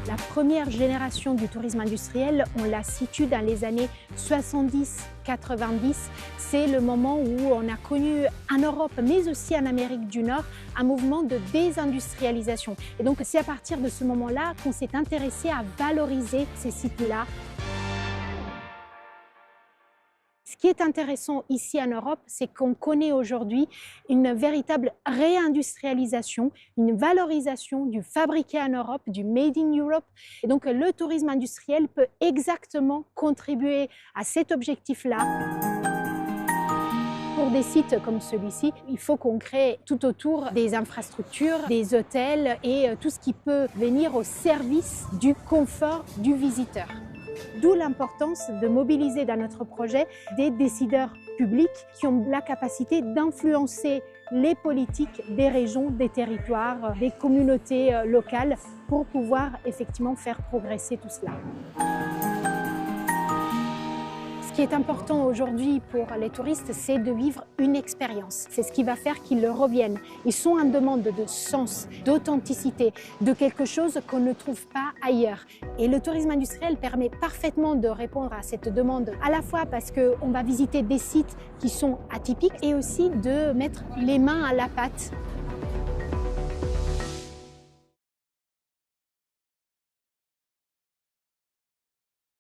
La première génération du tourisme industriel, on la situe dans les années 70-90. C'est le moment où on a connu en Europe, mais aussi en Amérique du Nord, un mouvement de désindustrialisation. Et donc c'est à partir de ce moment-là qu'on s'est intéressé à valoriser ces sites-là. Ce qui est intéressant ici en Europe, c'est qu'on connaît aujourd'hui une véritable réindustrialisation, une valorisation du fabriqué en Europe, du Made in Europe. Et donc le tourisme industriel peut exactement contribuer à cet objectif-là. Pour des sites comme celui-ci, il faut qu'on crée tout autour des infrastructures, des hôtels et tout ce qui peut venir au service du confort du visiteur. D'où l'importance de mobiliser dans notre projet des décideurs publics qui ont la capacité d'influencer les politiques des régions, des territoires, des communautés locales pour pouvoir effectivement faire progresser tout cela. Ce qui est important aujourd'hui pour les touristes, c'est de vivre une expérience. C'est ce qui va faire qu'ils reviennent. Ils sont en demande de sens, d'authenticité, de quelque chose qu'on ne trouve pas ailleurs. Et le tourisme industriel permet parfaitement de répondre à cette demande, à la fois parce qu'on va visiter des sites qui sont atypiques et aussi de mettre les mains à la pâte